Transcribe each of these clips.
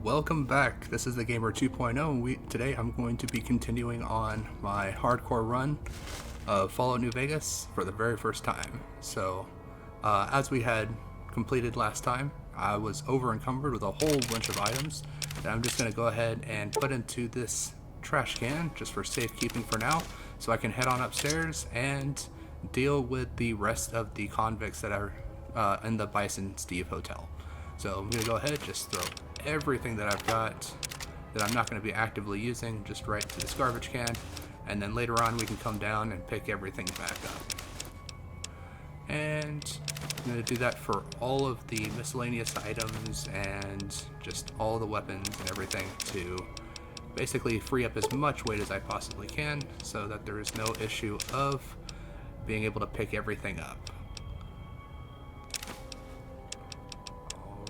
Welcome back. This is the Gamer 2.0, and today I'm going to be continuing on my hardcore run of Fallout New Vegas for the very first time. So, as we had completed last time, I was over encumbered with a whole bunch of items that I'm just going to go ahead and put into this trash can just for safekeeping for now, so I can head on upstairs and deal with the rest of the convicts that are in the Bison Steve Hotel. So I'm going to go ahead and just throw everything that I've got that I'm not going to be actively using just right to this garbage can, and then later on we can come down and pick everything back up. And I'm going to do that for all of the miscellaneous items and just all the weapons and everything to basically free up as much weight as I possibly can so that there is no issue of being able to pick everything up.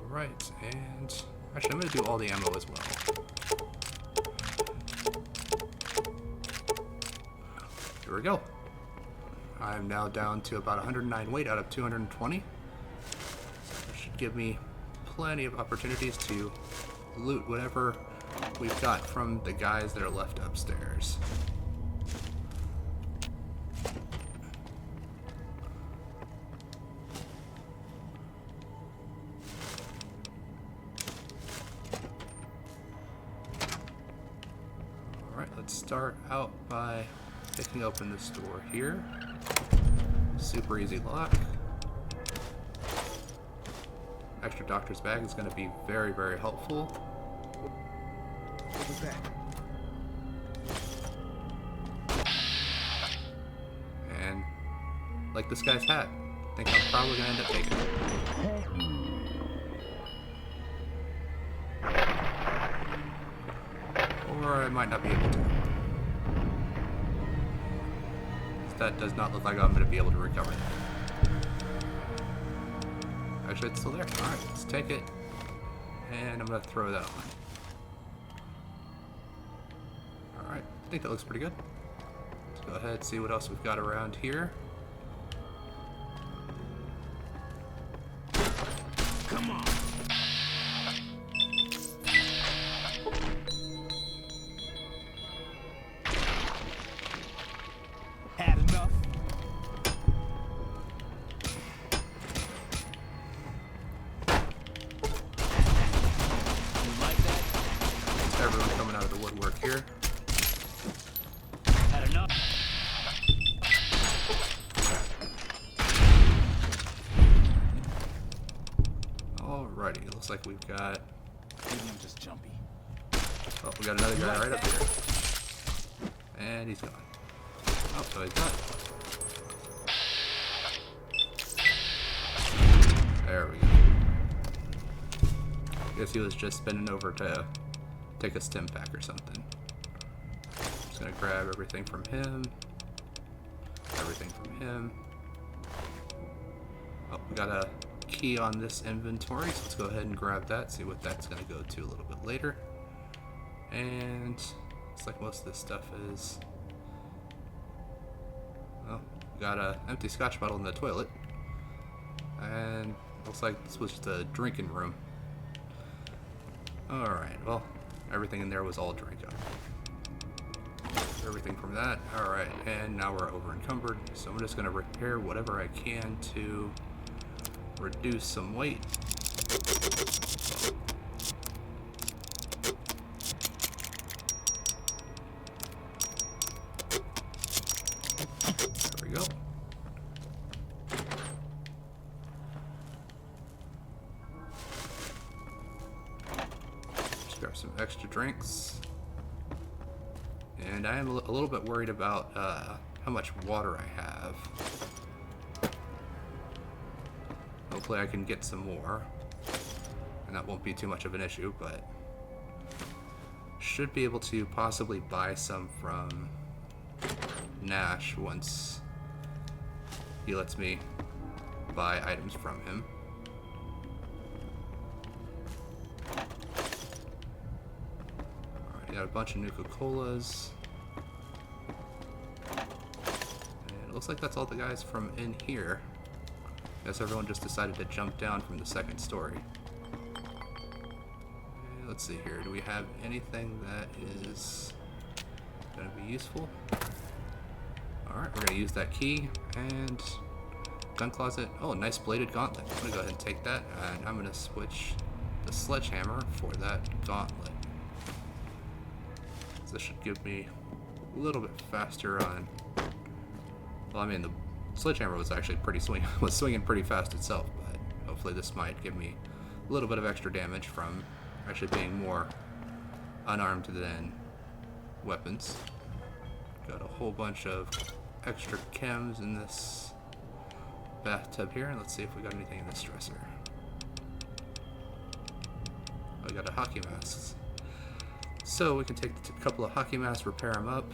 Alright, and actually I'm going to do all the ammo as well. Here we go. I'm now down to about 109 weight out of 220. That should give me plenty of opportunities to loot whatever we've got from the guys that are left upstairs. Let's start out by picking open this door here. Super easy lock. Extra doctor's bag is going to be very, very helpful. What was that? And like this guy's hat, I think I'm probably going to end up taking it. Or I might not be able to. That does not look like I'm going to be able to recover that. Actually, it's still there. Alright, let's take it. And I'm going to throw that on. Alright, I think that looks pretty good. Let's go ahead and see what else we've got around here. Come on. Had enough. You like that? Everyone coming out of the woodwork here. Had enough. Alrighty, looks like we've got... Maybe I'm just jumpy. Oh, we got another guy right up here. And he's gone. Oh, so he's done. There we go. Guess he was just spinning over to take a stim pack or something. Just gonna grab everything from him. Everything from him. Oh, we got a key on this inventory, so let's go ahead and grab that, see what that's gonna go to a little bit later. And looks like most of this stuff is... Oh, got an empty scotch bottle in the toilet. And looks like this was just a drinking room. Alright, well, everything in there was all drink up. Everything from that. Alright, and now we're over encumbered, so I'm just going to repair whatever I can to reduce some weight. There we go. Just grab some extra drinks. And I am a little bit worried about how much water I have. Hopefully I can get some more. And that won't be too much of an issue, but should be able to possibly buy some from Nash once he lets me buy items from him. Alright, got a bunch of Nuka-Colas. And it looks like that's all the guys from in here. Guess everyone just decided to jump down from the second story. let's see here. Do we have anything that is going to be useful? Alright, we're going to use that key and gun closet. Oh, nice bladed gauntlet. I'm going to go ahead and take that, and I'm going to switch the sledgehammer for that gauntlet. So this should give me a little bit faster on. Well, I mean, the sledgehammer was actually swinging pretty fast itself, but hopefully this might give me a little bit of extra damage from actually being more unarmed than weapons. Got a whole bunch of extra chems in this bathtub here, and let's see if we got anything in this dresser. Oh, we got a hockey mask. So we can take a couple of hockey masks, repair them up.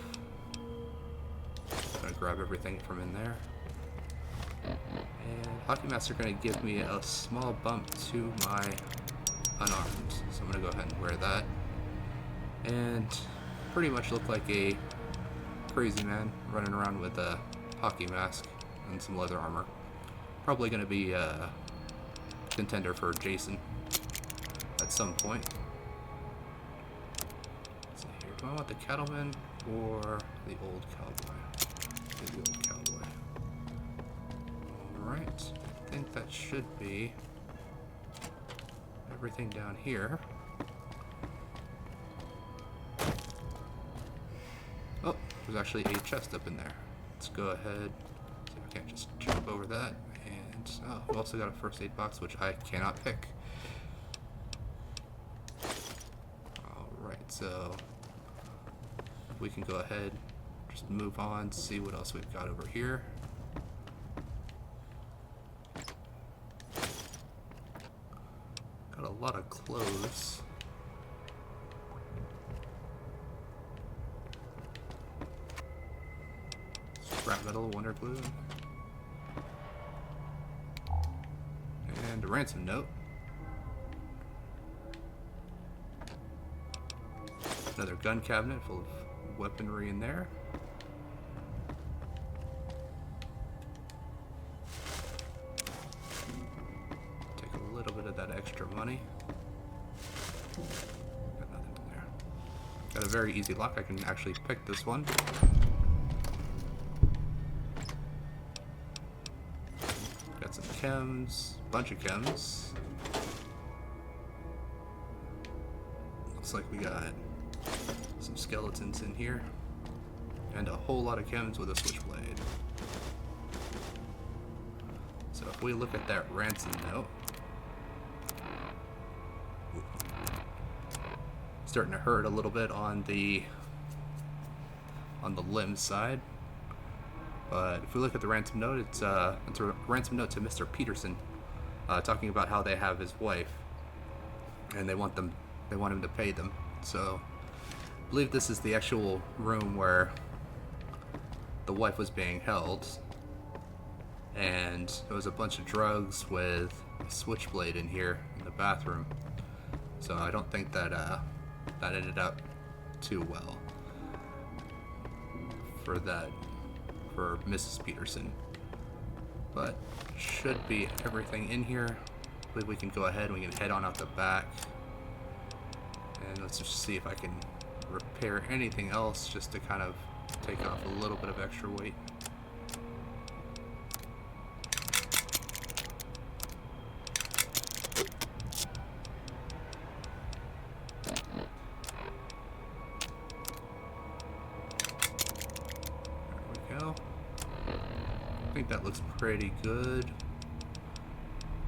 Gonna grab everything from in there. And hockey masks are gonna give me a small bump to my unarmed. So I'm gonna go ahead and wear that. And pretty much look like a crazy man running around with a hockey mask and some leather armor. Probably gonna be a contender for Jason at some point. Let's see here. Do I want the cattleman or the old cowboy? The old cowboy. Alright. I think that should be everything down here. Oh, there's actually a chest up in there. Let's go ahead. See if I can't just jump over that. And oh, we also got a first aid box, which I cannot pick. Alright, so we can go ahead, just move on, see what else we've got over here. Got a lot of clothes. Scrap metal, wonder glue. And a ransom note. Another gun cabinet full of weaponry in there. Take a little bit of that extra money. Got nothing in there. Got a very easy lock. I can actually pick this one. Got some chems, bunch of chems. Looks like we got some skeletons in here, and a whole lot of chems with a switchblade. So if we look at that ransom note, starting to hurt a little bit on the limb side. But if we look at the ransom note, it's a ransom note to Mr. Peterson, talking about how they have his wife, and they want him to pay them. So I believe this is the actual room where the wife was being held, and there was a bunch of drugs with a switchblade in here in the bathroom. So I don't think that that ended up too well for Mrs. Peterson. But should be everything in here. I believe we can go ahead and we can head on out the back. And let's just see if I can repair anything else just to kind of take off a little bit of extra weight. There we go. I think that looks pretty good.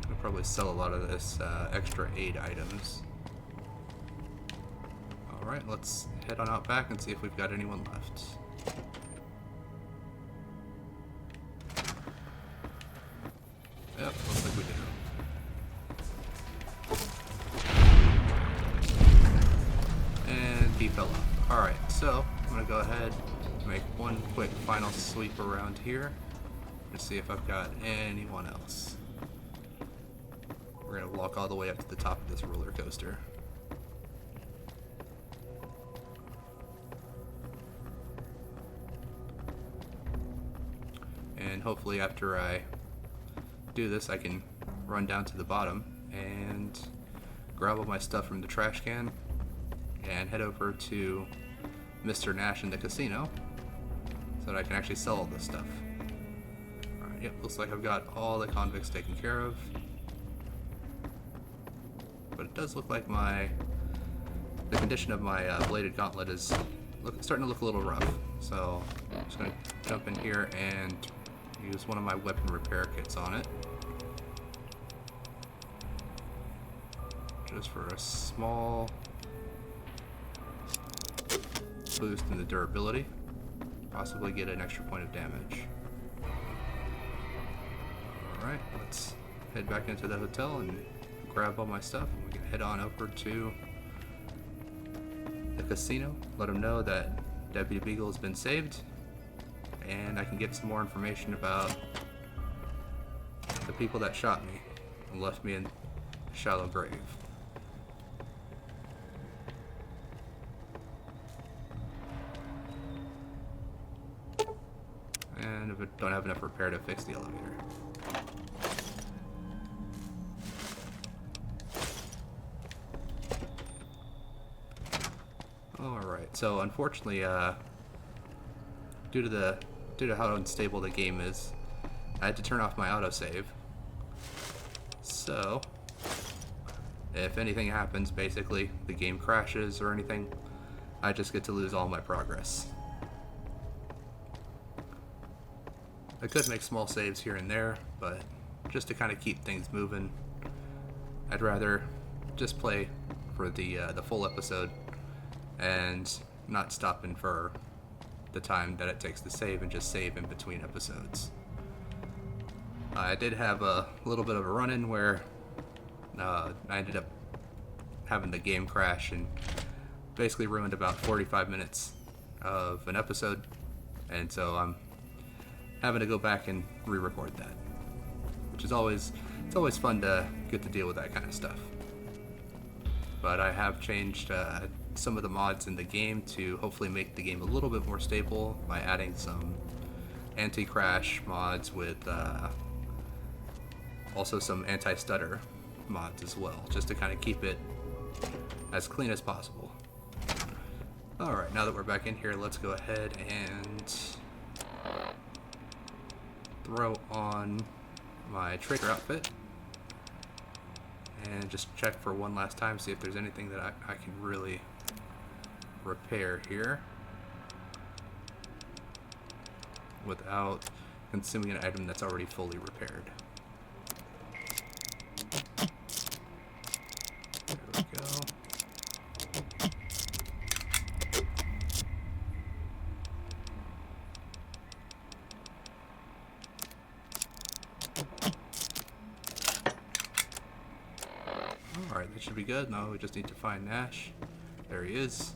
I'll probably sell a lot of this extra aid items. Alright, let's head on out back and see if we've got anyone left. Yep, looks like we do. And he fell off. Alright, so I'm going to go ahead and make one quick final sweep around here and see if I've got anyone else. We're going to walk all the way up to the top of this roller coaster. And hopefully after I do this I can run down to the bottom and grab all my stuff from the trash can, and head over to Mr. Nash in the casino so that I can actually sell all this stuff. Alright, yep, looks like I've got all the convicts taken care of. But it does look like the condition of my bladed gauntlet is starting to look a little rough. So I'm just going to jump in here and use one of my weapon repair kits on it. Just for a small boost in the durability. Possibly get an extra point of damage. Alright, let's head back into the hotel and grab all my stuff. And we can head on over to the casino. Let them know that Deputy Beagle has been saved. And I can get some more information about the people that shot me and left me in a shallow grave. And if I don't have enough repair to fix the elevator. Alright, so unfortunately, due to how unstable the game is, I had to turn off my autosave. So, if anything happens, basically, the game crashes or anything, I just get to lose all my progress. I could make small saves here and there, but just to kind of keep things moving, I'd rather just play for the full episode and not stopping for the time that it takes to save and just save in between episodes. I did have a little bit of a run-in where I ended up having the game crash and basically ruined about 45 minutes of an episode, and so I'm having to go back and re-record that, which is always fun to get to deal with that kind of stuff. But I have changed some of the mods in the game to hopefully make the game a little bit more stable by adding some anti-crash mods with also some anti-stutter mods as well, just to kind of keep it as clean as possible. Alright, now that we're back in here, let's go ahead and throw on my trader outfit and just check for one last time, see if there's anything that I can really repair here without consuming an item that's already fully repaired. There we go. Alright, that should be good. Now we just need to find Nash. There he is.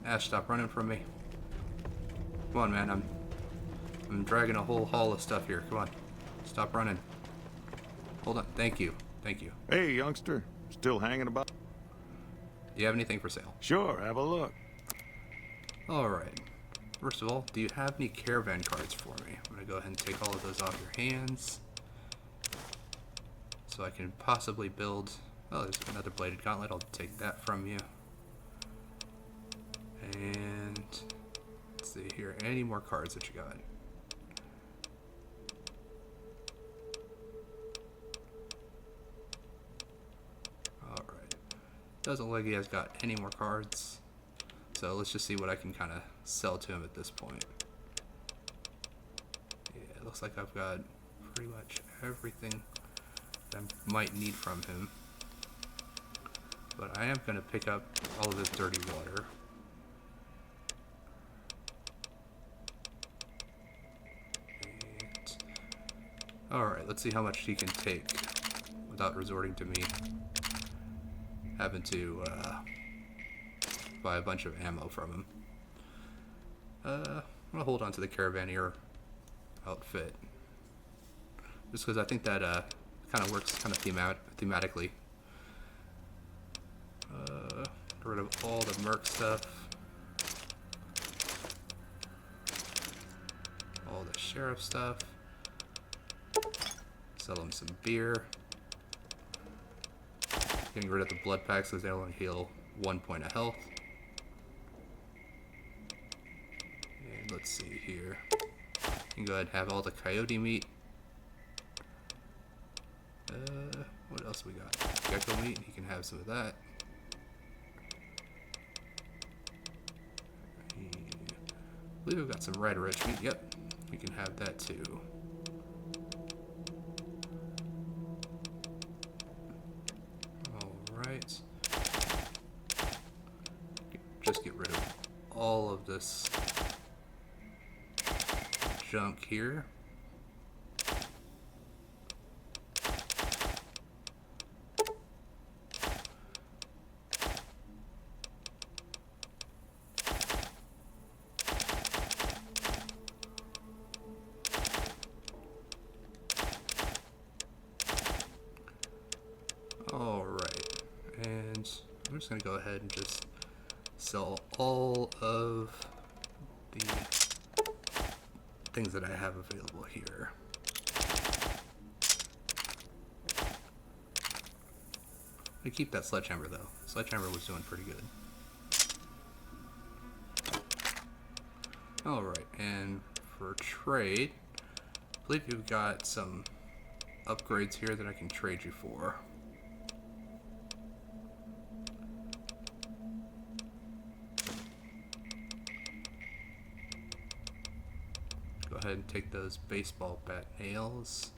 Nash, stop running from me. Come on, man. I'm dragging a whole haul of stuff here. Come on. Stop running. Hold on. Thank you. Thank you. Hey, youngster. Still hanging about? Do you have anything for sale? Sure, have a look. Alright. First of all, do you have any caravan cards for me? I'm going to go ahead and take all of those off your hands, so I can possibly build... Oh, there's another bladed gauntlet. I'll take that from you. And let's see here. Any more cards that you got? Alright. Doesn't look like he has got any more cards. So let's just see what I can kind of sell to him at this point. Yeah, it looks like I've got pretty much everything that I might need from him. But I am going to pick up all of this dirty water. Alright, let's see how much he can take without resorting to me having to buy a bunch of ammo from him. I'm going to hold on to the Caravaneer outfit, just because I think that kind of works kind of thematically. Get rid of all the merc stuff, all the sheriff stuff, sell him some beer. Getting rid of the blood packs because they only heal 1 point of health. And let's see here. You can go ahead and have all the coyote meat. What else we got? Gecko meat, you can have some of that. I believe we've got some red rich meat. Yep, you can have that too. Alright. Just get rid of all of this junk here. Alright, and I'm just going to go ahead and just sell all of the things that I have available here. I keep that sledgehammer though. Sledgehammer was doing pretty good. Alright, and for trade, I believe you've got some upgrades here that I can trade you for. Go ahead and take those baseball bat nails.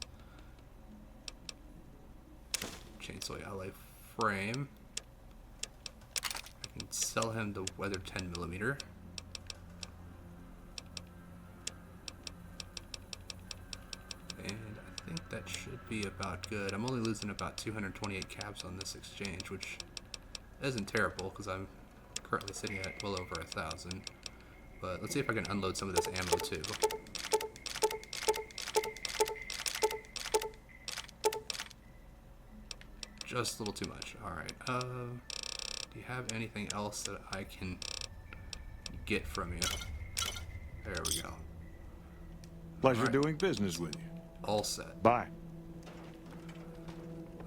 Chainsaw ally frame. I can sell him the weathered 10mm. And I think that should be about good. I'm only losing about 228 caps on this exchange, which isn't terrible because I'm currently sitting at well over 1,000. But let's see if I can unload some of this ammo too. Just a little too much. Alright, do you have anything else that I can get from you? There we go. Pleasure Alright. doing business with you. All set. Bye.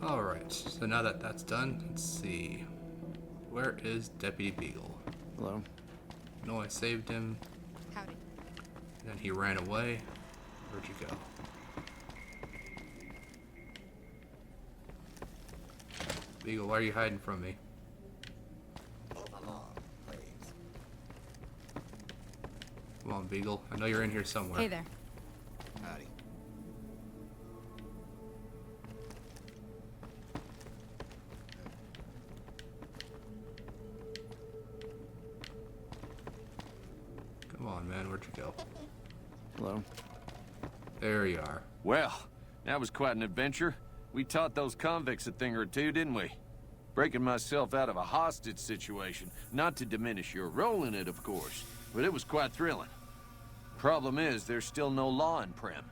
Alright, so now that that's done, let's see. Where is Deputy Beagle? Hello. No, I saved him. Howdy. And then he ran away. Where'd you go? Beagle, why are you hiding from me? Come on, Beagle. I know you're in here somewhere. Hey there. Howdy. Come on, man. Where'd you go? Hello. There you are. Well, that was quite an adventure. We taught those convicts a thing or two, didn't we? Breaking myself out of a hostage situation. Not to diminish your role in it, of course, but it was quite thrilling. Problem is, there's still no law in Primm.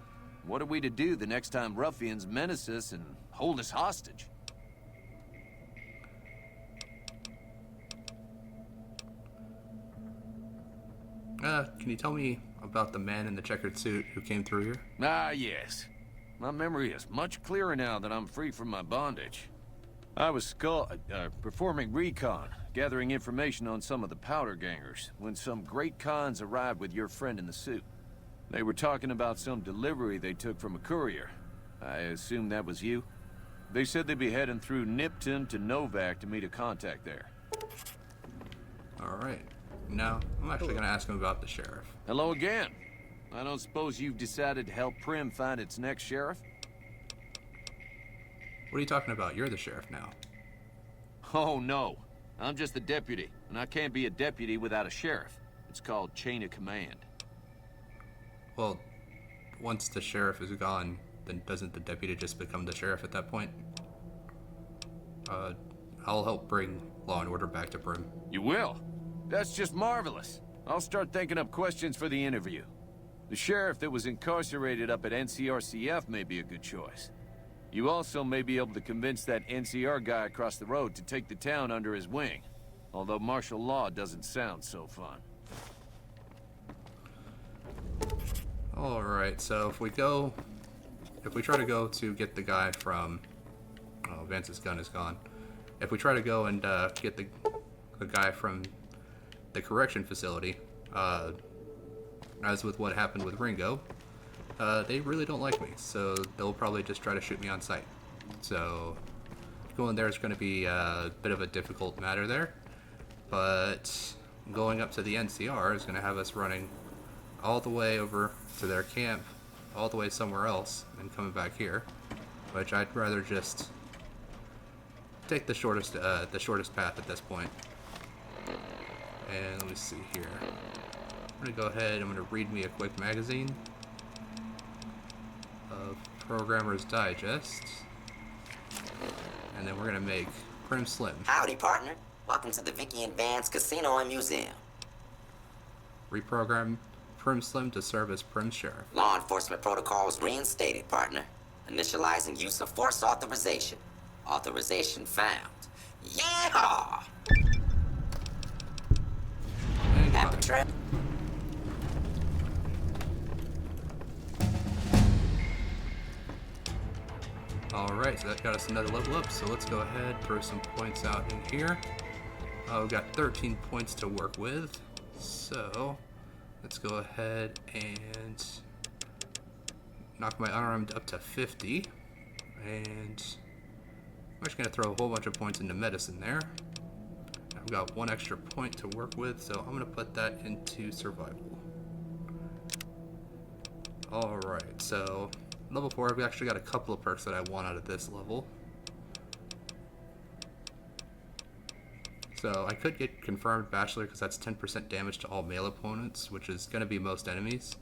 What are we to do the next time ruffians menace us and hold us hostage? Can you tell me about the man in the checkered suit who came through here? Ah, yes. My memory is much clearer now that I'm free from my bondage. I was performing recon, gathering information on some of the powder gangers, when some great cons arrived with your friend in the suit. They were talking about some delivery they took from a courier. I assume that was you? They said they'd be heading through Nipton to Novak to meet a contact there. Alright. Now, I'm actually going to ask him about the sheriff. Hello again. I don't suppose you've decided to help Primm find its next sheriff? What are you talking about? You're the sheriff now. Oh, no. I'm just the deputy, and I can't be a deputy without a sheriff. It's called chain of command. Well, once the sheriff is gone, then doesn't the deputy just become the sheriff at that point? I'll help bring law and order back to Primm. You will? That's just marvelous. I'll start thinking up questions for the interview. The sheriff that was incarcerated up at NCRCF may be a good choice. You also may be able to convince that NCR guy across the road to take the town under his wing. Although martial law doesn't sound so fun. Alright, so if we try to go to get the guy from... Oh, Vance's gun is gone. if we try to go and get the guy from the correction facility, as with what happened with Ringo, they really don't like me, so they'll probably just try to shoot me on sight. So going there is going to be a bit of a difficult matter there, but going up to the NCR is going to have us running all the way over to their camp, all the way somewhere else, and coming back here, which I'd rather just take the shortest path at this point. And let me see here. I'm gonna go ahead. I'm gonna read me a quick magazine of Programmer's Digest, and then we're gonna make Prim Slim. Howdy, partner. Welcome to the Vicky and Vance Casino and Museum. Reprogram Prim Slim to serve as Prim's sheriff. Law enforcement protocols reinstated, partner. Initializing use of force authorization. Authorization found. Yeehaw! And Happy goodbye. trip. Alright, so that got us another level up, so let's go ahead, throw some points out in here. We've got 13 points to work with, so let's go ahead and knock my unarmed up to 50, and I'm just going to throw a whole bunch of points into medicine there. I've got one extra point to work with, so I'm going to put that into survival. Alright, so level 4, we actually got a couple of perks that I want out of this level. So I could get Confirmed Bachelor because that's 10% damage to all male opponents, which is going to be most enemies.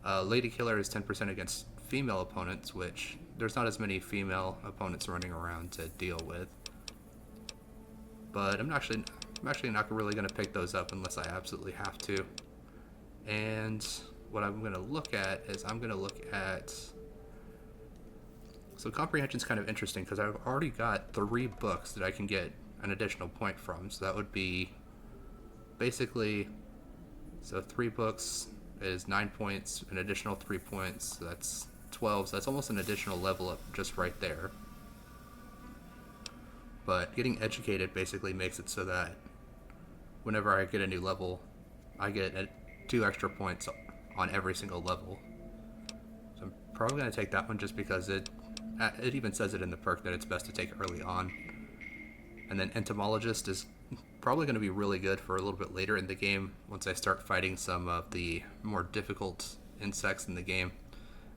Lady Killer is 10% against female opponents, which there's not as many female opponents running around to deal with. But I'm actually not really going to pick those up unless I absolutely have to. And what I'm going to look at is so Comprehension's kind of interesting because I've already got 3 books that I can get an additional point from. So that would be basically, so 3 books is 9 points, an additional 3 points, so that's 12, so that's almost an additional level up just right there. But getting educated basically makes it so that whenever I get a new level, I get 2 extra points on every single level. So I'm probably going to take that one just because it even says it in the perk that it's best to take early on. And then Entomologist is probably going to be really good for a little bit later in the game once I start fighting some of the more difficult insects in the game,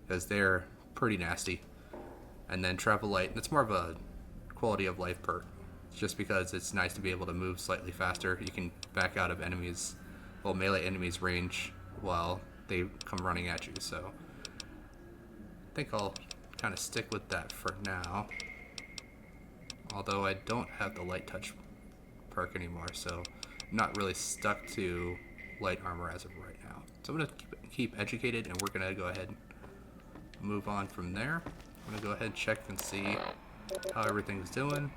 because they're pretty nasty. And then Travel Light, it's more of a quality of life perk, just because it's nice to be able to move slightly faster. You can back out of enemies, well, melee enemies' range while they come running at you. So I think I'll kind of stick with that for now. Although I don't have the light touch perk anymore, so I'm not really stuck to light armor as of right now. So I'm going to keep educated, and we're going to go ahead and move on from there. I'm going to go ahead and check and see how everything's doing.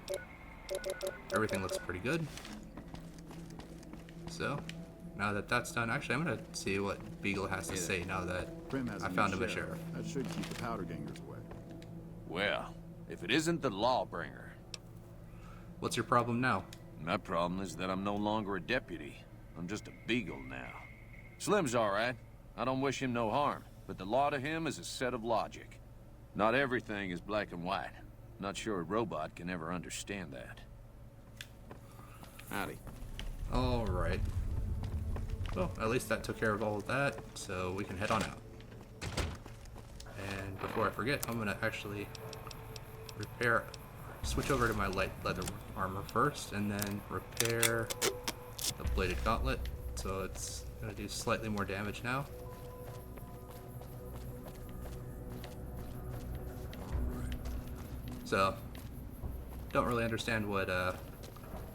Everything looks pretty good. So now that that's done, actually I'm going to see what Beagle has to say now that Prim has I a new found him a sheriff. That should keep the powder gangers away. Well, if it isn't the Lawbringer. What's your problem now? My problem is that I'm no longer a deputy. I'm just a beagle now. Slim's all right. I don't wish him no harm, but the law to him is a set of logic. Not everything is black and white. Not sure a robot can ever understand that. Howdy. Alright. Well, at least that took care of all of that, so we can head on out. And before I forget, I'm gonna actually switch over to my light leather armor first, and then repair the bladed gauntlet. So it's gonna do slightly more damage now. So, don't really understand what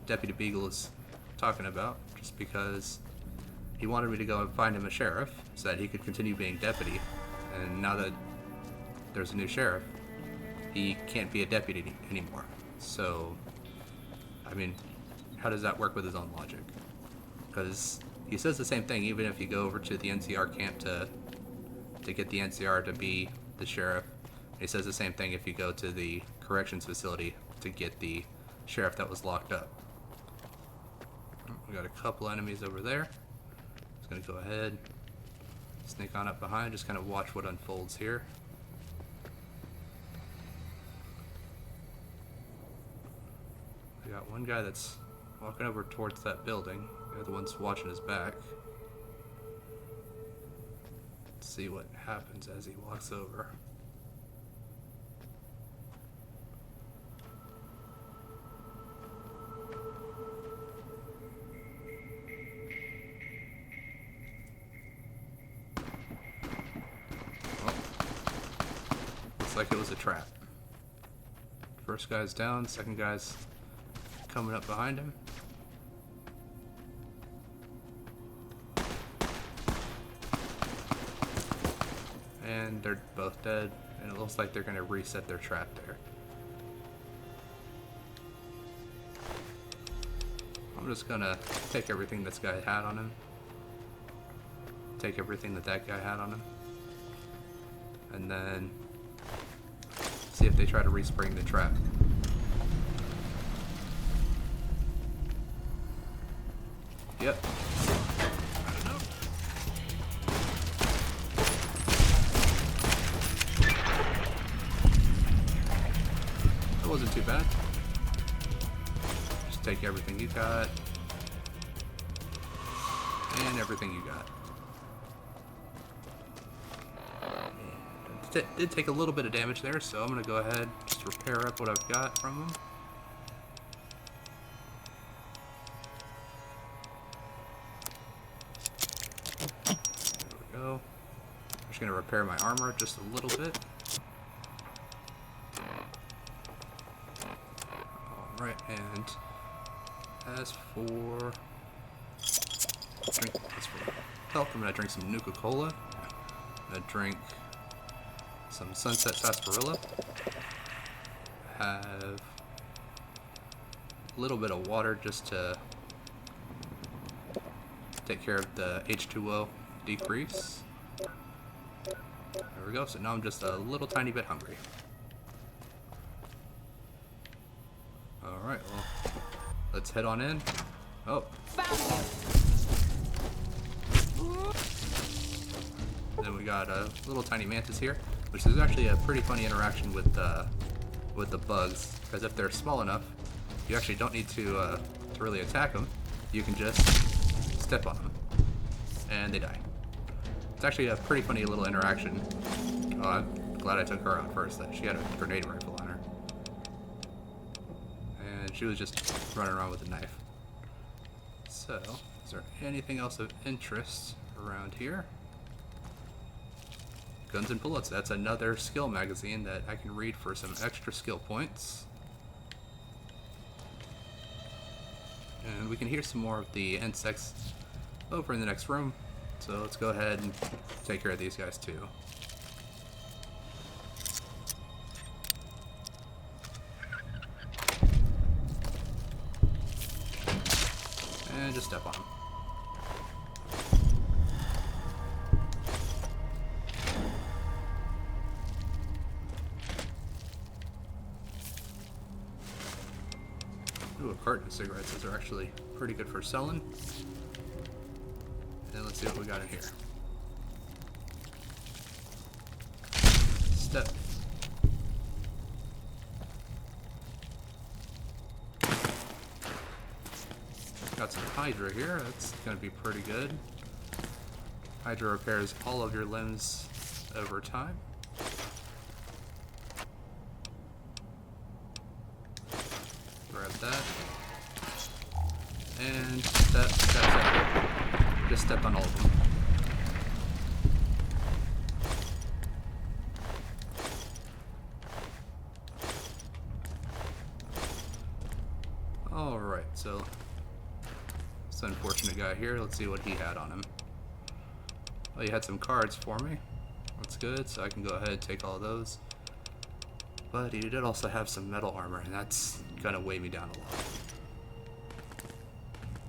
Deputy Beagle is talking about, just because he wanted me to go and find him a sheriff so that he could continue being deputy, and now that there's a new sheriff, he can't be a deputy anymore. So, I mean, how does that work with his own logic? Because he says the same thing even if you go over to the NCR camp to get the NCR to be the sheriff. He says the same thing if you go to the corrections facility to get the sheriff that was locked up. We got a couple enemies over there. Just gonna go ahead, sneak on up behind, just kind of watch what unfolds here. We got one guy that's walking over towards that building. The other one's watching his back. Let's see what happens as he walks over. Well, looks like it was a trap. First guy's down, second guy's coming up behind him. And they're both dead, and it looks like they're going to reset their trap there. I'm just going to take everything this guy had on him. Take everything that that guy had on him. And then see if they try to respring the trap. Yep. That wasn't too bad. Just take everything you got. And everything you got. It did take a little bit of damage there, so I'm going to go ahead and just repair up what I've got from them. There we go. I'm just going to repair my armor just a little bit. Alright, and as for health, I'm going to drink some Nuka-Cola. I'm going to drink some Sunset Sarsaparilla. Have a little bit of water just to take care of the H2O decrease. There we go, so now I'm just a little tiny bit hungry. Alright, well, let's head on in. Oh. Then we got a little tiny mantis here, which is actually a pretty funny interaction with the bugs, because if they're small enough, you actually don't need to really attack them. You can just step on them, and they die. It's actually a pretty funny little interaction. Oh, I'm glad I took her out first. She had a grenade rifle on her, and she was just running around with a knife. So, is there anything else of interest around here? Guns and Bullets. That's another skill magazine that I can read for some extra skill points. And we can hear some more of the insects over in the next room. So let's go ahead and take care of these guys too. And just step on them. Ooh, a carton of cigarettes. Those are actually pretty good for selling. And let's see what we got in here. Step. Got some Hydra here. That's going to be pretty good. Hydra repairs all of your limbs over time. Grab that. And step. Just step on all of them. Alright, so this unfortunate guy here, let's see what he had on him. Well, he had some cards for me. That's good, so I can go ahead and take all of those. But he did also have some metal armor, and that's gonna weigh me down a lot.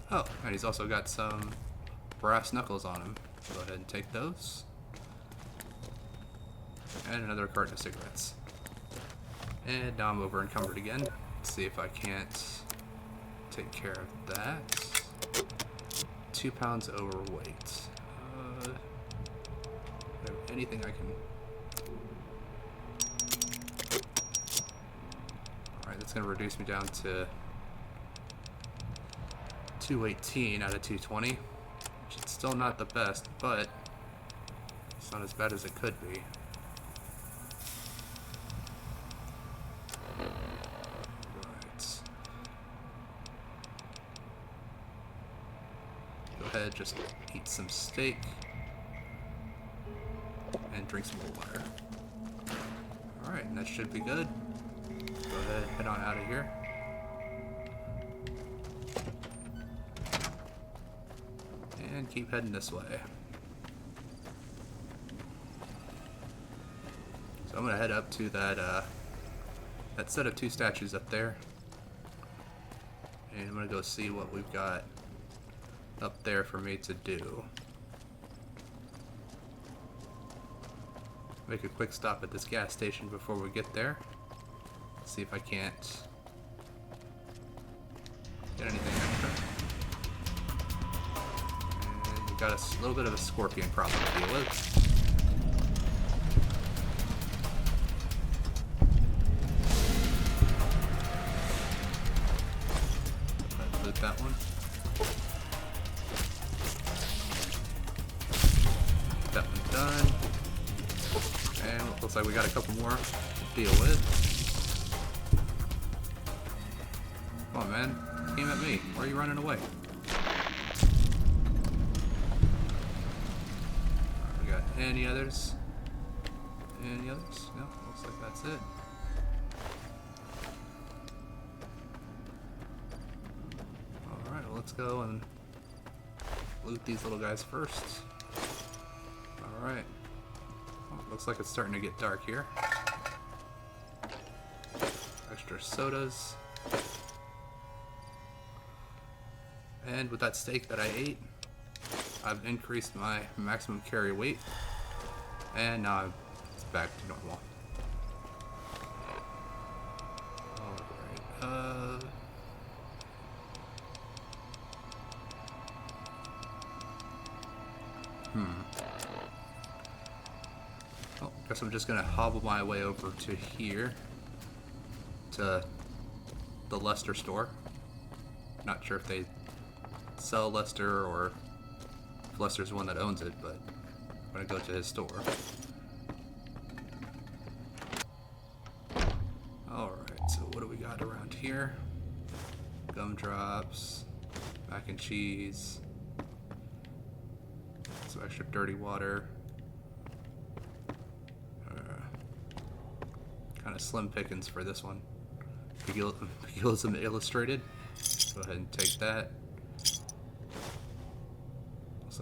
Oh, and he's also got some brass knuckles on him. Go ahead and take those. And another carton of cigarettes. And now I'm over encumbered again. Let's see if I can't take care of that. 2 pounds overweight. Anything I can... Alright, that's going to reduce me down to 218 out of 220. Which is still not the best, but it's not as bad as it could be. Right. Go ahead, just eat some steak. And drink some more water. Alright, that should be good. Go ahead, head on out of here. And keep heading this way. So I'm gonna head up to that set of 2 statues up there. And I'm gonna go see what we've got up there for me to do. Make a quick stop at this gas station before we get there. See if I can't get anything extra. And we got a little bit of a scorpion problem to deal with. Let's loot that one. That one's done. And looks like we got a couple more to deal with. Come on, man. Aim at me. Why are you running away? We got any others? Any others? No, looks like that's it. Alright, well, let's go and loot these little guys first. Alright. Looks like it's starting to get dark here. Extra sodas. And with that steak that I ate, I've increased my maximum carry weight. And now it's back to normal. Alright, Oh, guess I'm just gonna hobble my way over to here. To the Lester store. Not sure if they sell Lester or if Lester's the one that owns it, but I'm gonna go to his store. Alright, so what do we got around here? Gumdrops, mac and cheese, some extra dirty water. Kind of slim pickings for this one. Pugilism Illustrated. Go ahead and take that. Looks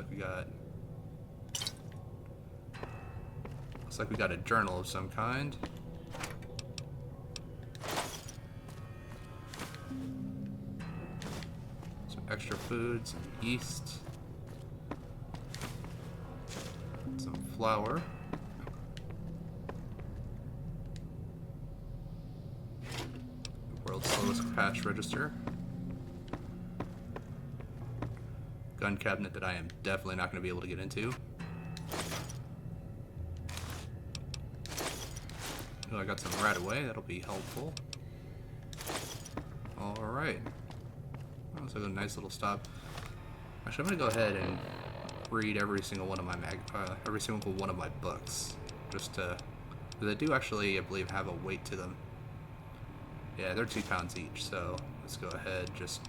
like we got a journal of some kind. Some extra food, some yeast, some flour. World's slowest cash register. Gun cabinet that I am definitely not going to be able to get into. Oh, I got some right away. That'll be helpful. Alright. That was like a nice little stop. Actually, I'm going to go ahead and read every single one of my books. Just to... They do actually, I believe, have a weight to them. Yeah, they're 2 pounds each, so let's go ahead, just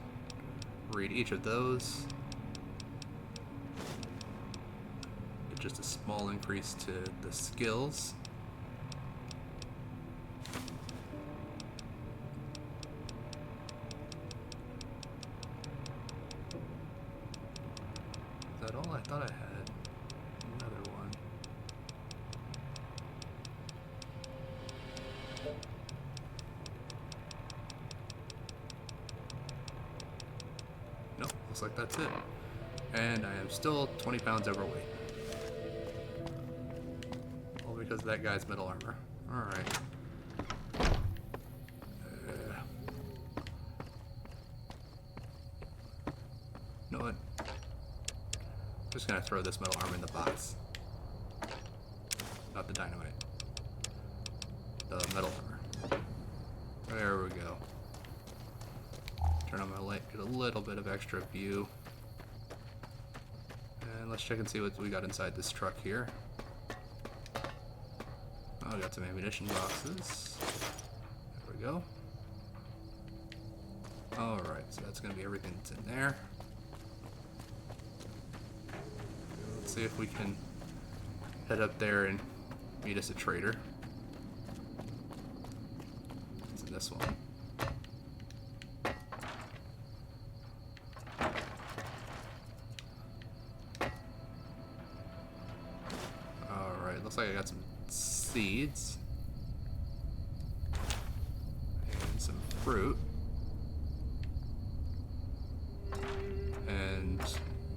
read each of those. Get just a small increase to the skills. Is that all? I thought I had another one. Nope, looks like that's it. And I am still 20 pounds overweight. All because of that guy's metal armor. Alright. You know what? Just gonna throw this metal arm in the box. Not the dynamite. The metal armor. There we go. Turn on my light, get a little bit of extra view. And let's check and see what we got inside this truck here. Oh, we got some ammunition boxes. There we go. Alright, so that's going to be everything that's in there. Let's see if we can head up there and meet us a trader. It's in this one. Alright, looks like I got some seeds. And some fruit. And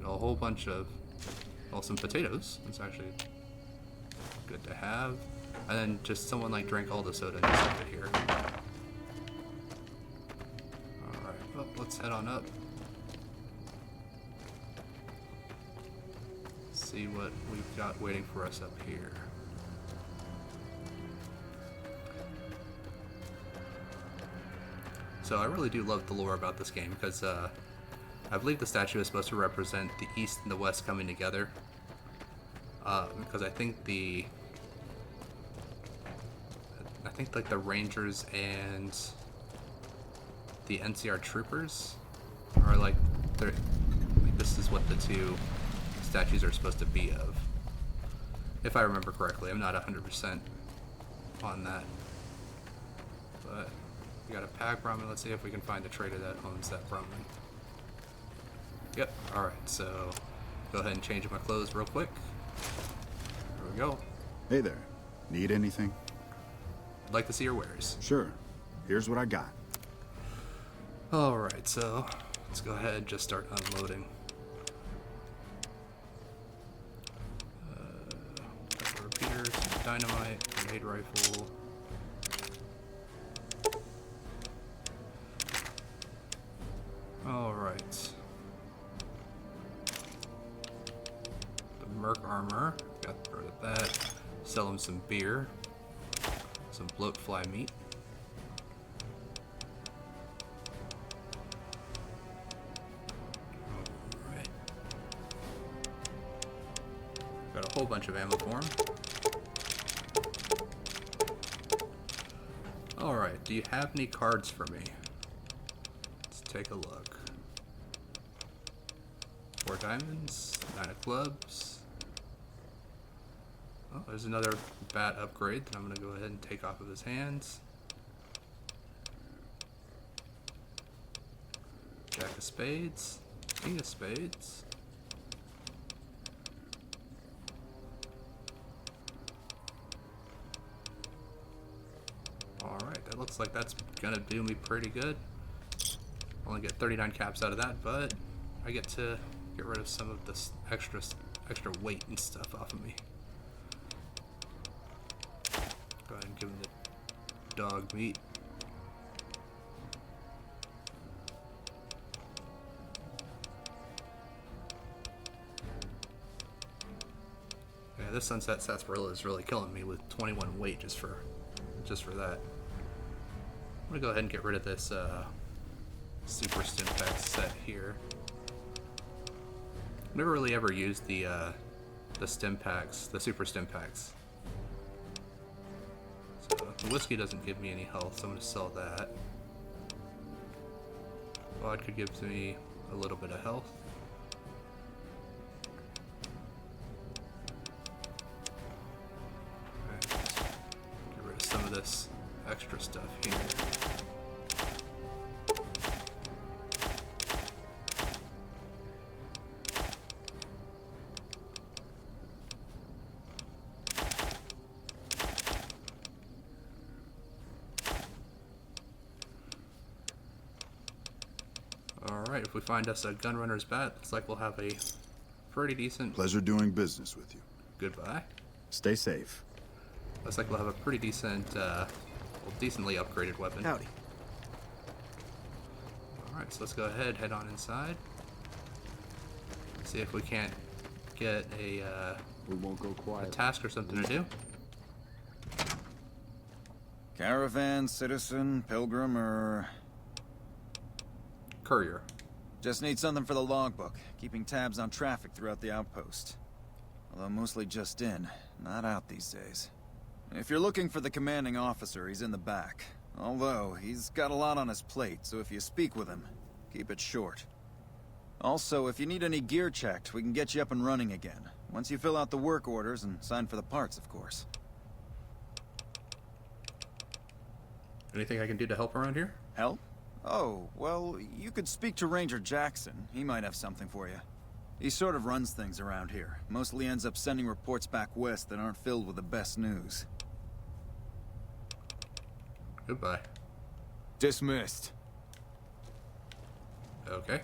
a whole bunch of, well, some potatoes. It's actually good to have. And then just someone like drank all the soda and just left it here. Alright, well, let's head on up. See what we've got waiting for us up here. So I really do love the lore about this game because I believe the statue is supposed to represent the East and the West coming together. Because I think like the Rangers and the NCR troopers are like this is what the two statues are supposed to be of. If I remember correctly, I'm not 100% on that. But we got a pack ramen. Let's see if we can find a trader that owns that ramen. Yep. Alright, so go ahead and change my clothes real quick. There we go. Hey there. Need anything? I'd like to see your wares. Sure. Here's what I got. Alright, so let's go ahead and just start unloading. Couple repeaters, dynamite, grenade rifle. Alright. The Merc armor, got rid of that. Sell him some beer. Some bloatfly meat. Alright. Got a whole bunch of ammo for him. Alright, do you have any cards for me? Let's take a look. 4 diamonds, 9 of clubs. Oh, there's another bat upgrade that I'm going to go ahead and take off of his hands. Jack of spades, king of spades. Alright, that looks like that's going to do me pretty good. Only get 39 caps out of that, but I get to get rid of some of this extra weight and stuff off of me. Go ahead and give him the dog meat. Yeah, this Sunset Sarsaparilla is really killing me with 21 weight just for that. I'm gonna go ahead and get rid of this Super Stimpack set here. Never really ever used the Stimpaks, the Super Stimpaks. The whiskey doesn't give me any health, so I'm going to sell that. Vodka gives me a little bit of health. Alright, get rid of some of this extra stuff here. Alright, if we find us a Gunrunner's bat, looks like we'll have a pretty decent... Pleasure doing business with you. Goodbye. Stay safe. Looks like we'll have a pretty decent, well, decently upgraded weapon. Howdy. Alright, so let's go ahead, head on inside. See if we can't get a We won't go quiet. task or something to do. Caravan, citizen, pilgrim, or... Courier. Just need something for the logbook, keeping tabs on traffic throughout the outpost. Although mostly just in, not out these days. If you're looking for the commanding officer, he's in the back. Although, he's got a lot on his plate, so if you speak with him, keep it short. Also, if you need any gear checked, we can get you up and running again. Once you fill out the work orders and sign for the parts, of course. Anything I can do to help around here? Help? Oh, well, you could speak to Ranger Jackson. He might have something for you. He sort of runs things around here. Mostly ends up sending reports back west that aren't filled with the best news. Goodbye. Dismissed. Okay.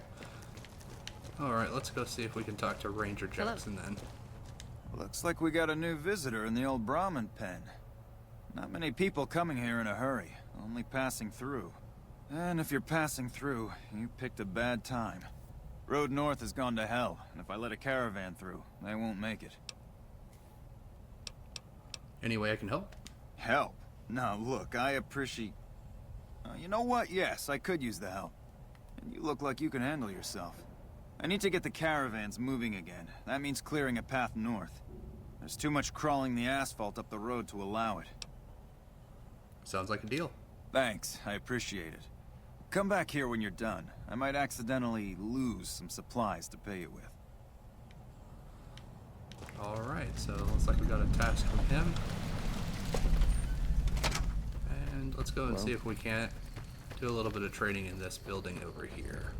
Alright, let's go see if we can talk to Ranger Jackson then. Looks like we got a new visitor in the old Brahmin pen. Not many people coming here in a hurry, only passing through. And if you're passing through, you picked a bad time. Road north has gone to hell, and if I let a caravan through, they won't make it. Any way I can help? Help? Now look, I appreciate... you know what? Yes, I could use the help. And you look like you can handle yourself. I need to get the caravans moving again. That means clearing a path north. There's too much crawling the asphalt up the road to allow it. Sounds like a deal. Thanks, I appreciate it. Come back here when you're done. I might accidentally lose some supplies to pay you with. Alright, so looks like we got a task from him. And let's go and see if we can't do a little bit of trading in this building over here.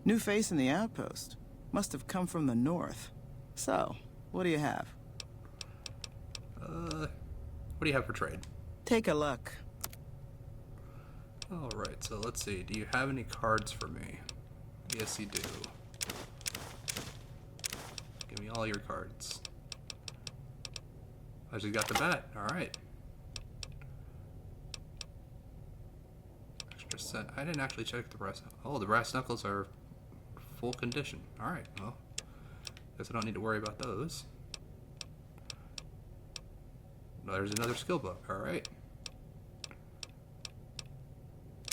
New face in the outpost. Must have come from the north. So, what do you have? What do you have for trade? Take a look. Alright, so let's see. Do you have any cards for me? Yes, you do. Give me all your cards. I just got the bat. Alright. Extra set. I didn't actually check the brass. Oh, the brass knuckles are full condition. Alright, well. Guess I don't need to worry about those. There's another skill book. Alright.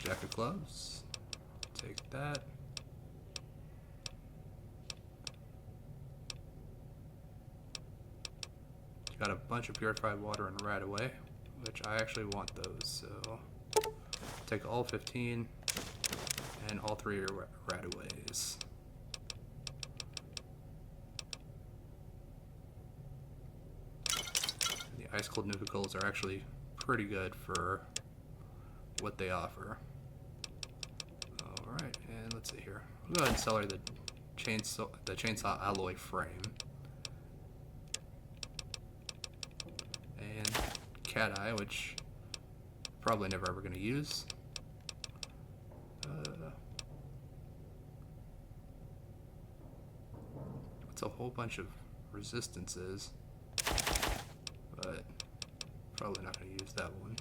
Jack of clubs. Take that. Got a bunch of purified water and Radaway, which I actually want those, so take all 15 and all 3 are Radaways. The ice cold Nuka-Colas are actually pretty good for what they offer. Alright, and let's see here. We'll go ahead and sell her the chainsaw alloy frame. And cat eye, which probably never ever going to use. It's a whole bunch of resistances, but probably not going to use that one.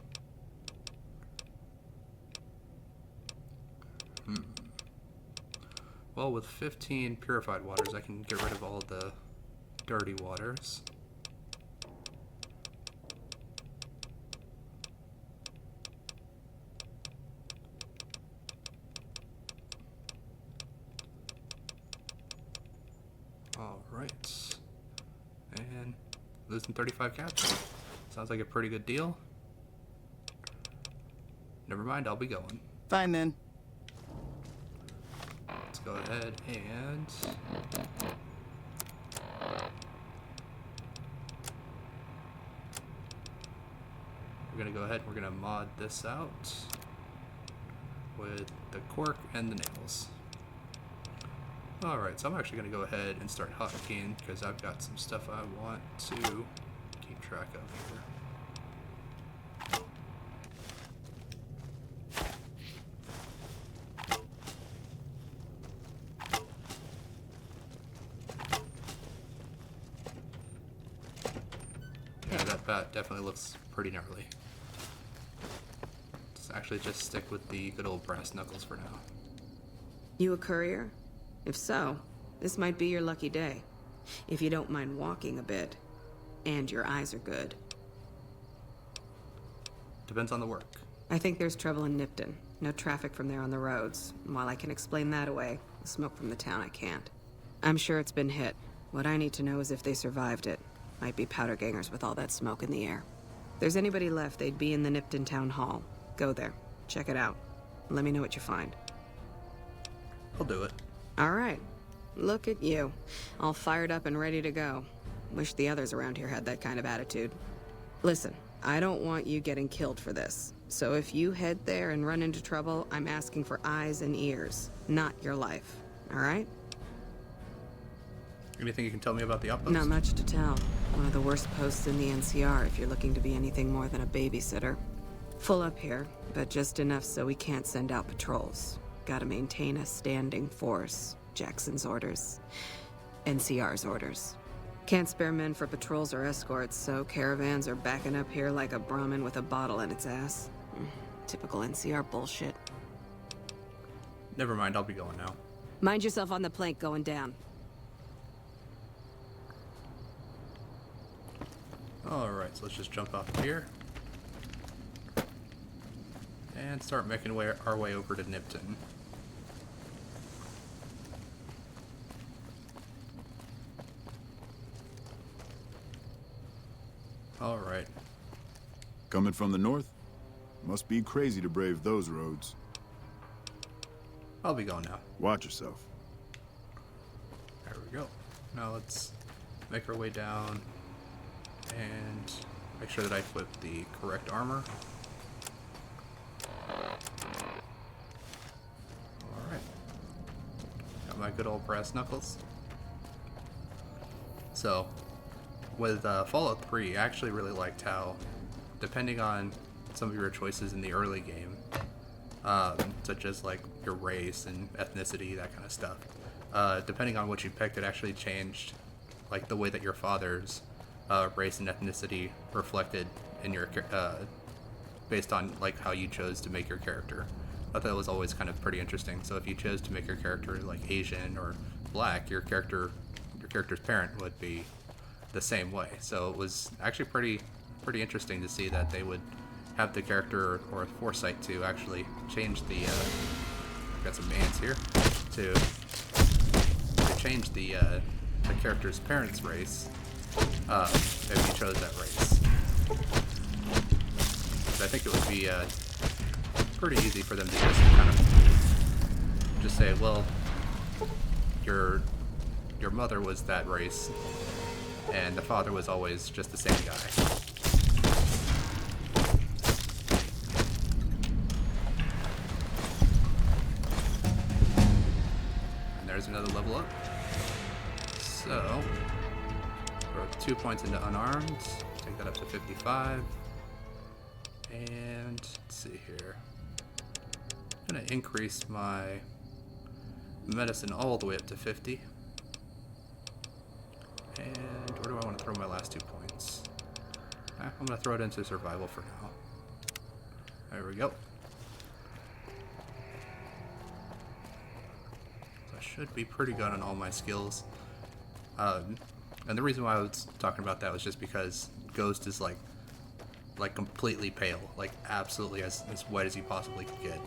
Well, with 15 purified waters, I can get rid of all the dirty waters. Alright. And losing 35 caps. Sounds like a pretty good deal. Never mind, I'll be going. Fine then. Let's go ahead and we're gonna go ahead and we're gonna mod this out with the cork and the nails. Alright, so I'm actually gonna go ahead and start hotkeying because I've got some stuff I want to keep track of here. Yeah, that bat definitely looks pretty gnarly. actually just stick with the good old brass knuckles for now. You a courier? If so, this might be your lucky day. If you don't mind walking a bit. And your eyes are good. Depends on the work. I think there's trouble in Nipton. No traffic from there on the roads. And while I can explain that away, the smoke from the town I can't. I'm sure it's been hit. What I need to know is if they survived it. Might be powder gangers with all that smoke in the air. If there's anybody left, they'd be in the Nipton Town Hall. Go there. Check it out. Let me know what you find. I'll do it. All right. Look at you. All fired up and ready to go. Wish the others around here had that kind of attitude. Listen, I don't want you getting killed for this. So if you head there and run into trouble, I'm asking for eyes and ears, not your life. All right? Anything you can tell me about the outpost? Not much to tell. One of the worst posts in the NCR if you're looking to be anything more than a babysitter. Full up here, but just enough so we can't send out patrols. Gotta maintain a standing force. Jackson's orders. NCR's orders. Can't spare men for patrols or escorts, so caravans are backing up here like a Brahmin with a bottle in its ass. Typical NCR bullshit. Never mind, I'll be going now. Mind yourself on the plank going down. Alright, so let's just jump off here. And start making our way over to Nipton. Alright. Coming from the north? Must be crazy to brave those roads. I'll be going now. Watch yourself. There we go. Now let's make our way down and make sure that I equip the correct armor. Alright. Got my good old brass knuckles. So, with Fallout 3, I actually really liked how, depending on some of your choices in the early game, such as like your race and ethnicity, that kind of stuff, depending on what you picked, it actually changed like the way that your father's race and ethnicity reflected in your based on like how you chose to make your character. I thought that was always kind of pretty interesting. So if you chose to make your character like Asian or black, your character's parent would be the same way. So it was actually pretty interesting to see that they would have the character or foresight to actually change the got some mans here to change the character's parents' race if you chose that race. But I think it would be pretty easy for them to just kind of just say, well, your mother was that race and the father was always just the same guy. And there's another level up. So, we're 2 points into unarmed. Take that up to 55. And let's see here. I'm gonna increase my medicine all the way up to 50. And where do I want to throw my last 2 points? I'm gonna throw it into survival for now. There we go. So I should be pretty good on all my skills. And the reason why I was talking about that was just because Ghost is like completely pale, like absolutely as white as he possibly could get.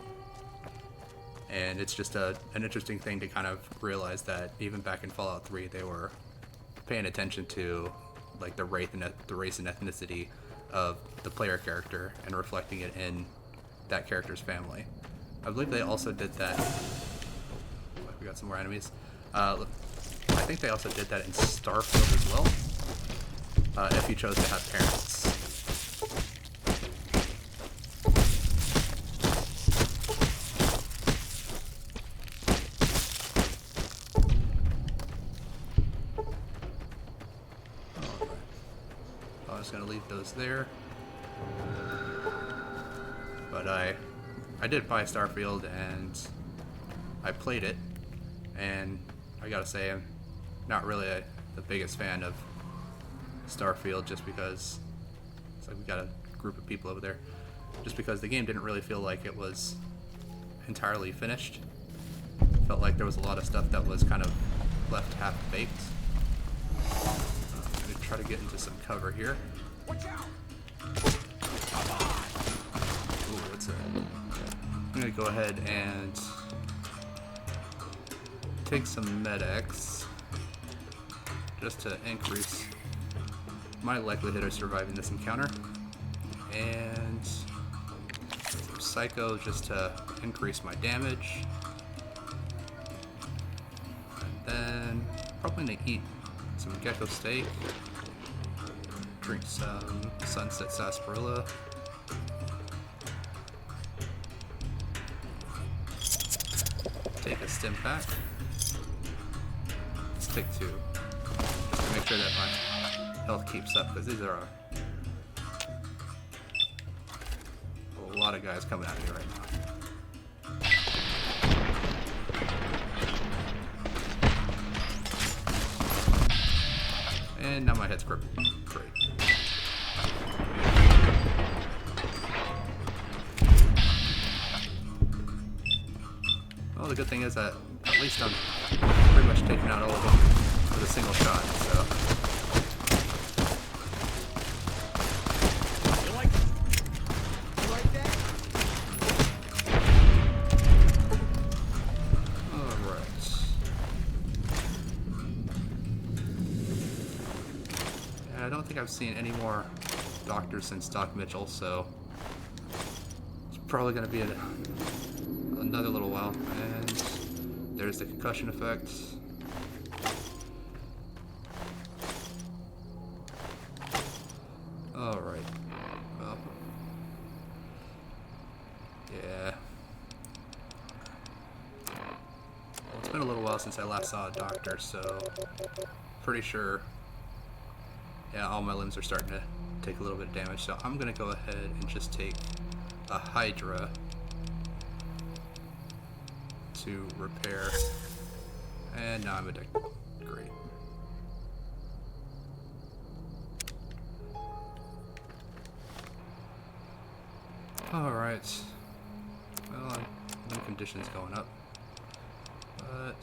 And it's just an interesting thing to kind of realize that even back in Fallout 3, they were paying attention to like the race and ethnicity of the player character and reflecting it in that character's family. I believe they also did that. Oh, we got some more enemies. I think they also did that in Starfield as well, if you chose to have parents. I'm just gonna leave those there. But I did buy Starfield and I played it, and I gotta say I'm not really the biggest fan of Starfield, just because it's like we got a group of people over there. just because the game didn't really feel like it was entirely finished. Felt like there was a lot of stuff that was kind of left half-baked. I'm going to try to get into some cover here. Watch out! Ooh, what's that? I'm going to go ahead and take some Med-X just to increase my likelihood of surviving this encounter, and some Psycho just to increase my damage, and then probably gonna eat some gecko steak, drink some Sunset Sarsaparilla, take a stim pack. Let's take 2 just to make sure that my health keeps up, because these are a lot of guys coming at me right now. And now my head's crippled. Great. Well, the good thing is that at least I'm pretty much taking out all of them with a single shot, so. I don't think I've seen any more doctors since Doc Mitchell, so it's probably going to be another little while. And there's the concussion effect. Alright. Well. Yeah. Well, it's been a little while since I last saw a doctor, so pretty sure, yeah, all my limbs are starting to take a little bit of damage, so I'm gonna go ahead and just take a Hydra to repair. And now I'm addicted. Great. Alright. Well, my condition's going up. But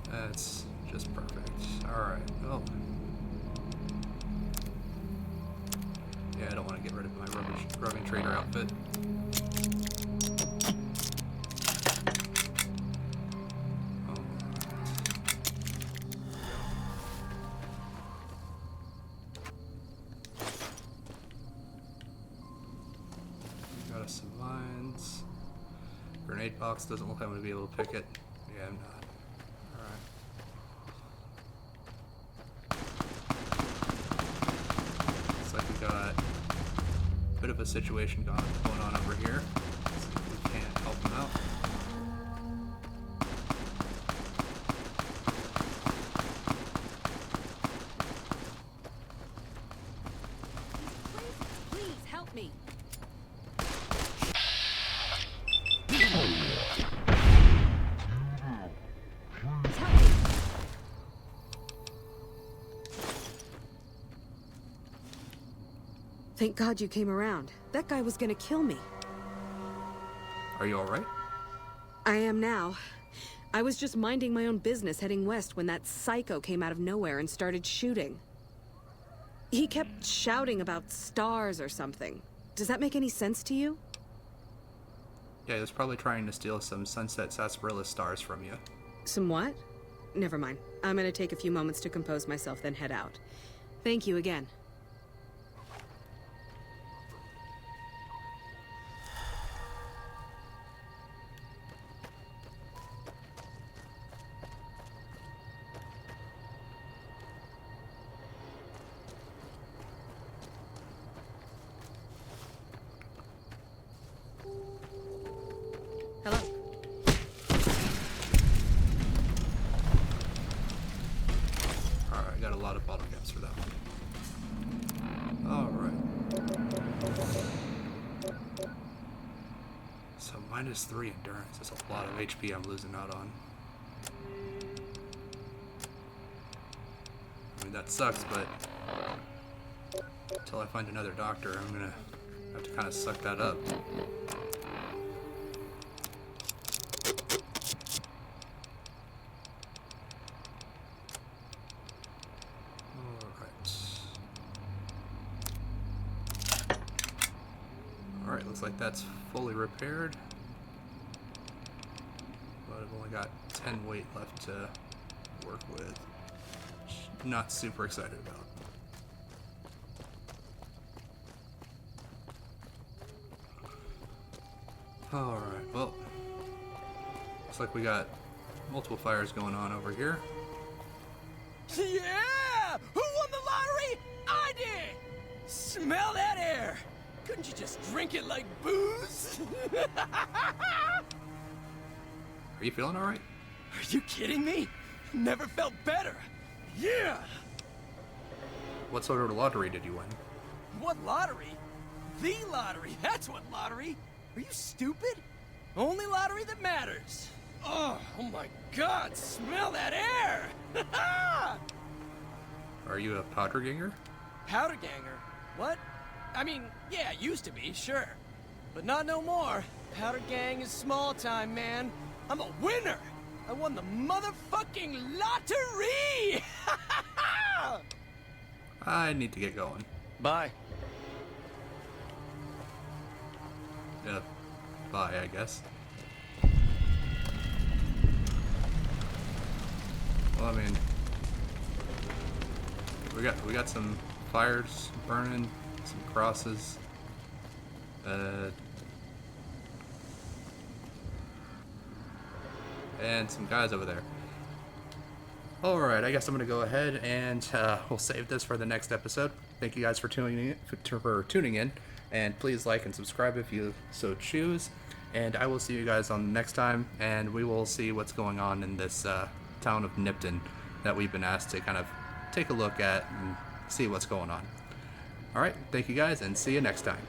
that's just perfect. Alright, well. Yeah, I don't want to get rid of my roving trader outfit. Got us some mines. Grenade box, doesn't look like I'm going to be able to pick it. Yeah, I'm not. Got a bit of a situation going on over here. Let's see if we can't help him out. Please help me. Thank God you came around. That guy was gonna kill me. Are you alright? I am now. I was just minding my own business heading west when that psycho came out of nowhere and started shooting. He kept shouting about stars or something. Does that make any sense to you? Yeah, he was probably trying to steal some Sunset Sarsaparilla stars from you. Some what? Never mind. I'm gonna take a few moments to compose myself, then head out. Thank you again. Hello. Alright, I got a lot of bottle caps for that one. Alright. So -3 endurance. That's a lot of HP I'm losing out on. I mean, that sucks, but until I find another doctor, I'm gonna have to kind of suck that up. Alright, looks like that's fully repaired. But I've only got 10 weight left to work with. Not super excited about. Alright, well, looks like we got multiple fires going on over here. Yeah! Who won the lottery? I did! Smell that air! Couldn't you just drink it like booze? Are you feeling alright? Are you kidding me? Never felt better. Yeah! What sort of lottery did you win? What lottery? The lottery, that's what lottery. Are you stupid? Only lottery that matters. Oh my god, smell that air! Are you a powder ganger? Powder ganger? What? I mean, yeah, used to be, sure. But not no more. Powder gang is small time, man. I'm a winner! I won the motherfucking lottery! I need to get going. Bye. Yeah, bye, I guess. Well, I mean, we got some fires burning, some crosses. And some guys over there. Alright, I guess I'm going to go ahead and we'll save this for the next episode. Thank you guys for tuning in, and please like and subscribe if you so choose. And I will see you guys on the next time, and we will see what's going on in this town of Nipton that we've been asked to kind of take a look at and see what's going on. Alright, thank you guys, and see you next time.